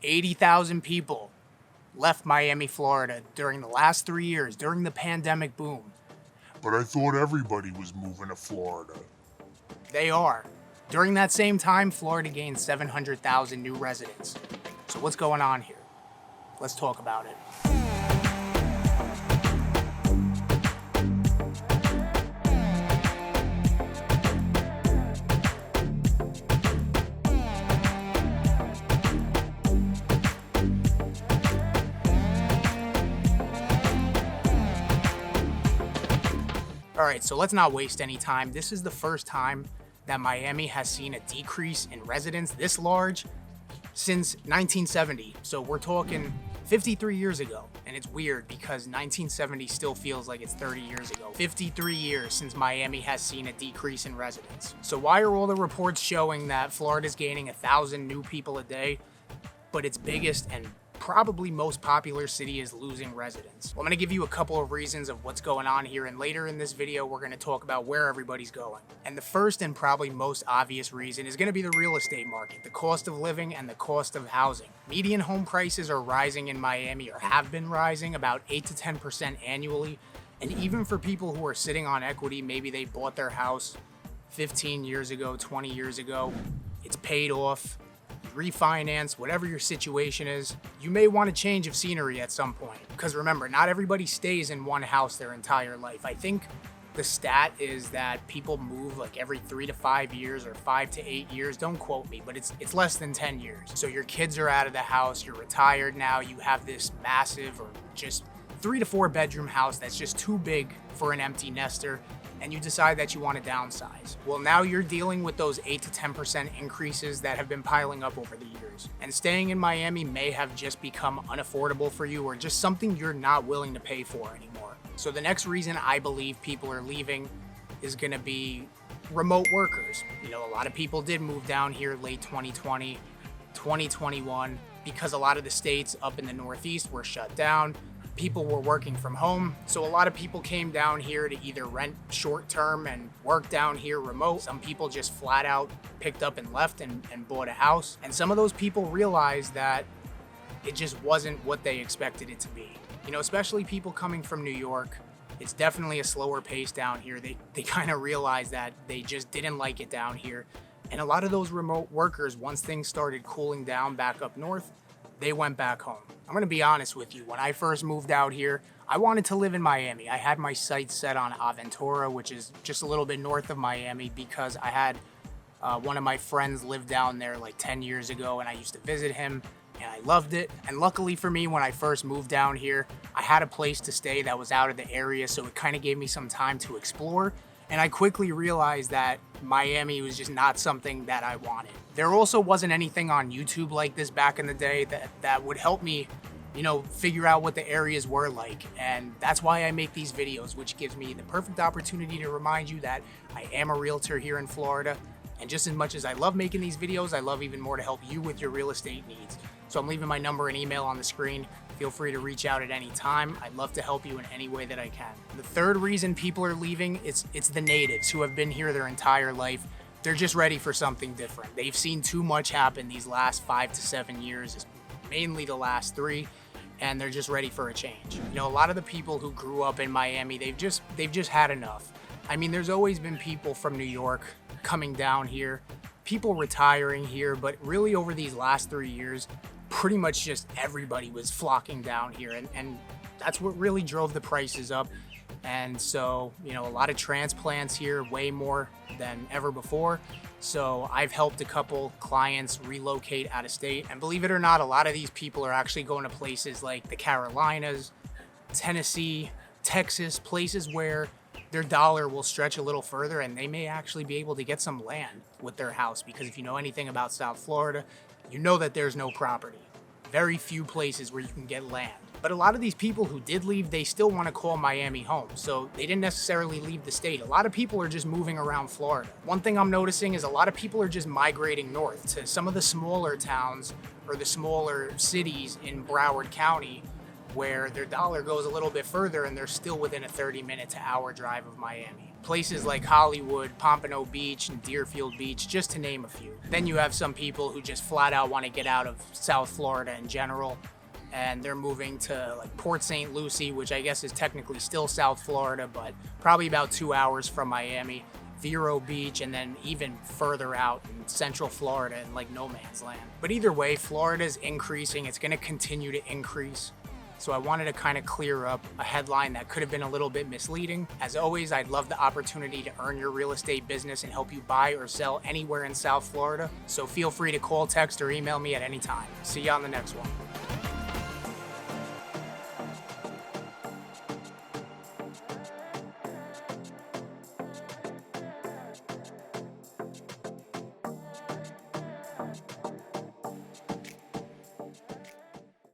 80,000 people left Miami, Florida during the last 3 years, during the pandemic boom. But I thought everybody was moving to Florida. They are. During that same time, Florida gained 700,000 new residents. So what's going on here? Let's talk about it. All right, so let's not waste any time. This is the first time that Miami has seen a decrease in residents this large since 1970. So we're talking 53 years ago. And it's weird because 1970 still feels like it's 30 years ago. 53 years since Miami has seen a decrease in residents. So why are all the reports showing that Florida's gaining 1,000 new people a day, but its biggest and probably most popular city is losing residents? Well, I'm gonna give you a couple of reasons of what's going on here, and later in this video, we're gonna talk about where everybody's going. And the first and probably most obvious reason is gonna be the real estate market, the cost of living and the cost of housing. Median home prices are rising in Miami, or have been rising about 8 to 10% annually. And even for people who are sitting on equity, maybe they bought their house 15 years ago, 20 years ago, it's paid off, refinance, whatever your situation is, you may want a change of scenery at some point. Because remember, not everybody stays in one house their entire life. I think the stat is that people move like every 3 to 5 years or 5 to 8 years. Don't quote me, but it's less than 10 years. So your kids are out of the house, you're retired now, you have this massive or just 3 to 4 bedroom house that's just too big for an empty nester, and you decide that you want to downsize. Well, now you're dealing with those 8 to 10% increases that have been piling up over the years. And staying in Miami may have just become unaffordable for you, or just something you're not willing to pay for anymore. So the next reason I believe people are leaving is gonna be remote workers. You know, a lot of people did move down here late 2020, 2021, because a lot of the states up in the Northeast were shut down. People were working from home, so a lot of people came down here to either rent short-term and work down here remote. Some people just flat out picked up and left and bought a house. And some of those people realized that it just wasn't what they expected it to be. You know, especially people coming from New York, it's definitely a slower pace down here. They kind of realized that they just didn't like it down here. And a lot of those remote workers, once things started cooling down back up north, they went back home. I'm gonna be honest with you. When I first moved out here, I wanted to live in Miami. I had my sights set on Aventura, which is just a little bit north of Miami, because I had one of my friends live down there like 10 years ago, and I used to visit him, and I loved it. And luckily for me, when I first moved down here, I had a place to stay that was out of the area, so it kind of gave me some time to explore. And I quickly realized that Miami was just not something that I wanted. There also wasn't anything on YouTube like this back in the day that would help me, you know, figure out what the areas were like. And that's why I make these videos, which gives me the perfect opportunity to remind you that I am a realtor here in Florida. And just as much as I love making these videos, I love even more to help you with your real estate needs. So I'm leaving my number and email on the screen. Feel free to reach out at any time. I'd love to help you in any way that I can. The third reason people are leaving, it's the natives who have been here their entire life. They're just ready for something different. They've seen too much happen these last 5 to 7 years, mainly the last 3, and they're just ready for a change. You know, a lot of the people who grew up in Miami, they've just had enough. I mean, there's always been people from New York coming down here, people retiring here, but really over these last 3 years, pretty much just everybody was flocking down here, and that's what really drove the prices up. And so, you know, a lot of transplants here, way more than ever before. So I've helped a couple clients relocate out of state, and believe it or not, a lot of these people are actually going to places like the Carolinas, Tennessee, Texas, places where their dollar will stretch a little further, and they may actually be able to get some land with their house, because if you know anything about South Florida, you know that there's no property. Very few places where you can get land. But a lot of these people who did leave, they still want to call Miami home. So they didn't necessarily leave the state. A lot of people are just moving around Florida. One thing I'm noticing is a lot of people are just migrating north to some of the smaller towns or the smaller cities in Broward County, where their dollar goes a little bit further and they're still within a 30-minute to hour drive of Miami. places like Hollywood, Pompano Beach, and Deerfield Beach, just to name a few. Then you have some people who just flat out want to get out of South Florida in general, and they're moving to like Port St. Lucie, which I guess is technically still South Florida, but probably about 2 hours from Miami, Vero Beach, and then even further out in Central Florida in like no man's land. But either way, Florida's increasing. It's going to continue to increase. So I wanted to kind of clear up a headline that could have been a little bit misleading. As always, I'd love the opportunity to earn your real estate business and help you buy or sell anywhere in South Florida. So feel free to call, text, or email me at any time. See you on the next one.